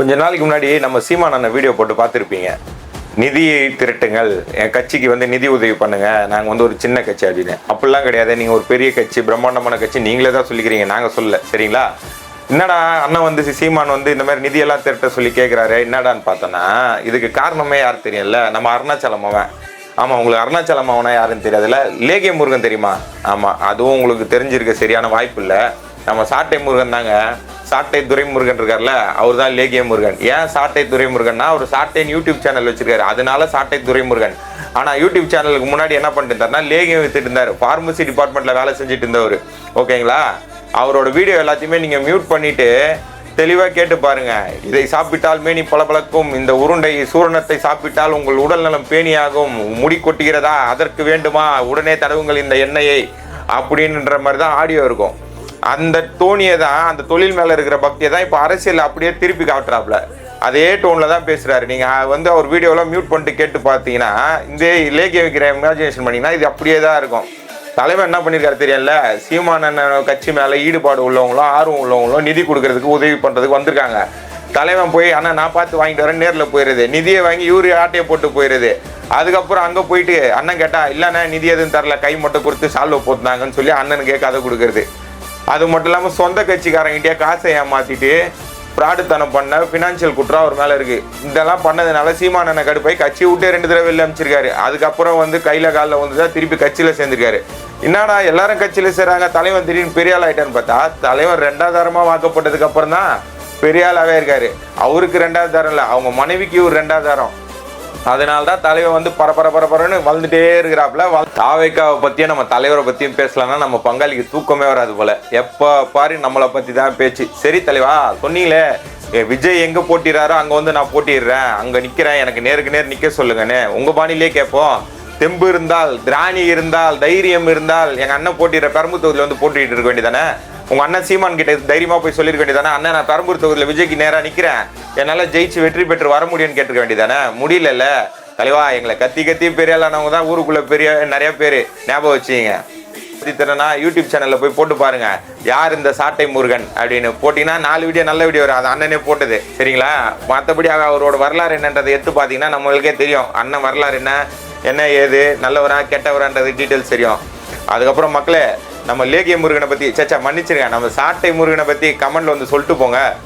கொஞ்ச நாளைக்கு முன்னாடி நம்ம சீமான் அண்ணன் வீடியோ போட்டு பார்த்துருப்பீங்க. நிதி திரட்டுங்கள், என் கட்சிக்கு வந்து நிதி உதவி பண்ணுங்க, நாங்கள் வந்து ஒரு சின்ன கட்சி அப்படின்னு. அப்படிலாம் கிடையாது, நீங்கள் ஒரு பெரிய கட்சி, பிரம்மாண்டமான கட்சி, நீங்களே தான் சொல்லிக்கிறீங்க, நாங்கள் சொல்லல. சரிங்களா? என்னடா அண்ணன் வந்து சீமான் வந்து இந்த மாதிரி நிதியெல்லாம் திரட்ட சொல்லி கேட்குறாரு என்னடான்னு பார்த்தோன்னா, இதுக்கு காரணமே யார் தெரியும்ல, நம்ம அருணாச்சலம் அவன். ஆமாம், உங்களுக்கு அருணாச்சலம் அவனா யாருன்னு தெரியாதுல்ல. லேகிய முருகன் தெரியுமா? ஆமாம், அதுவும் உங்களுக்கு தெரிஞ்சிருக்க சரியான வாய்ப்பு இல்லை. நம்ம சாட்டை முருகன் தாங்க. சாட்டை துரைமுருகன் இருக்கார்ல, அவர் தான் லேகிய முருகன். ஏன் சாட்டை துரைமுருகன்னா, அவர் சாட்டைன்னு யூடியூப் சேனல் வச்சிருக்காரு, அதனால சாட்டை துரைமுருகன். ஆனால் யூடியூப் சேனலுக்கு முன்னாடி என்ன பண்ணிட்டு இருந்தாருன்னா, லேகியம் வித்துட்டு இருந்தார். ஃபார்மசி டிபார்ட்மெண்ட்டில் வேலை செஞ்சுட்டு இருந்தவர். ஓகேங்களா? அவரோட வீடியோ எல்லாத்தையுமே நீங்கள் மியூட் பண்ணிவிட்டு தெளிவாக கேட்டு பாருங்க. இதை சாப்பிட்டால் மேனி பளபளக்கும், இந்த உருண்டை சூரணத்தை சாப்பிட்டால் உங்கள் உடல் நலம் பேணியாகும், முடி கொட்டுகிறதா, அதற்கு வேண்டுமா, உடனே தடவுங்கள் இந்த எண்ணெயை, அப்படின்ற மாதிரி தான் ஆடியோ இருக்கும். அந்த தோணியை தான், அந்த தொழில் மேலே இருக்கிற பக்தியை தான் இப்போ அரசியல் அப்படியே திருப்பி காட்டுறாப்புல. அதே டோனில் தான் பேசுகிறாரு. நீங்கள் வந்து அவர் வீடியோலாம் மியூட் பண்ணிட்டு கேட்டு பார்த்தீங்கன்னா, இந்த லேகிய வைக்கிற இமேஜினேஷன் பண்ணிங்கன்னா இது அப்படியே தான் இருக்கும். தலைவர் என்ன பண்ணியிருக்காரு தெரியல, சீமான் கட்சி மேலே ஈடுபாடு உள்ளவங்களும் ஆர்வம் உள்ளவங்களும் நிதி கொடுக்கறதுக்கு உதவி பண்ணுறதுக்கு வந்திருக்காங்க. தலைவன் போய் அண்ணா நான் பார்த்து வாங்கிட்டு வரேன் நேரில் போயிடுது, நிதியை வாங்கி இவரு ஆட்டையை போட்டு போயிடுது. அதுக்கப்புறம் அங்கே போயிட்டு அண்ணன் கேட்டால் இல்லைண்ணா நிதி எதுவும் தரல, கை மட்டும் கொடுத்து சால்வை போட்டுனாங்கன்னு சொல்லி அண்ணனுக்கு கேட்காத கொடுக்குறது. அது மட்டும் இல்லாமல் சொந்த கட்சிக்காரங்கிட்டே காசை ஏமாற்றிட்டு ஃப்ராடுத்தனம் பண்ண ஃபினான்ஷியல் குற்றம் அவர் மேலே இருக்குது. இதெல்லாம் பண்ணதுனால சீமான் அண்ணன் கடுப்பாய் கட்சியை விட்டே 2 தடவை வெளில அமைச்சிருக்காரு. அதுக்கப்புறம் வந்து கையில் காலில் வந்து தான் திருப்பி கட்சியில் சேர்ந்துருக்காரு. என்னடா எல்லாரும் கட்சியில் சேர்றாங்க, தலைவன் திடீர்னு பெரிய ஆள் ஆகிட்டான்னு பார்த்தா, தலைவர் 2வது தரமாக வாக்கப்பட்டதுக்கு அப்புறம் தான் பெரிய ஆளாகவே இருக்காரு. அவருக்கு 2வது தரம் இல்லை, அவங்க மனைவிக்கு இவர் 2வது தரம். அதனால தான் தலைவர் வந்து பரபரன்னு வளர்ந்துட்டே இருக்கிறாப்புல. தாவேக்காவை பற்றியும் நம்ம தலைவரை பற்றியும் பேசலாம்னா நம்ம பங்காளிக்கு தூக்கமே வராது போல. எப்போ பாரு நம்மளை பற்றி தான் பேச்சு. சரி தலைவா, சொன்னீங்களே விஜய் எங்கே போட்டிடுறாரோ அங்கே வந்து நான் போட்டிடுறேன், அங்கே நிற்கிறேன், எனக்கு நேருக்கு நேர் நிற்க சொல்லுங்கன்னு உங்கள் பாணிலே கேட்போம். தெம்பு இருந்தால், திராணி இருந்தால், தைரியம் இருந்தால் எங்கள் அண்ணன் போட்டிடுற பெரம்பூர் தொகுதியில் வந்து போட்டிட்டு இருக்க வேண்டியதானே. உங்கள் அண்ணன் சீமான் கிட்ட தைரியமாக போய் சொல்லியிருக்க வேண்டியதானே, அண்ணன் நான் பெரம்பூர் தொகுதியில் விஜய்க்கு நேராக நிற்கிறேன், என்னால் ஜெயிச்சு வெற்றி பெற்று வர முடியும்னு கேட்டிருக்க வேண்டியதானே. முடியல தலைவா, எங்களை கத்தி பெரிய ஆளானவங்க தான் ஊருக்குள்ளே பெரிய நிறைய பேர், ஞாபகம் வச்சுங்க. தரனா யூடியூப் சேனலில் போய் போட்டு பாருங்க, யார் இந்த சாட்டை முருகன் அப்படின்னு போட்டிங்கன்னா 4 வீடியோ நல்ல வீடியோ வரும். அது அண்ணனே போட்டது. சரிங்களா? மற்றபடி அவரோட வரலாறு என்னன்றதை எடுத்து பார்த்தீங்கன்னா நம்மளுக்கே தெரியும், அண்ணன் வரலாறு என்ன ஏது, நல்லவரா கெட்டவரான்றது டீட்டெயில்ஸ் தெரியும். அதுக்கப்புறம் மக்களே, நம்ம லேகிய முருகனை பற்றி மன்னிச்சிருங்க, நம்ம சாட்டை முருகனை பற்றி கமெண்ட்ல வந்து சொல்லிட்டு போங்க.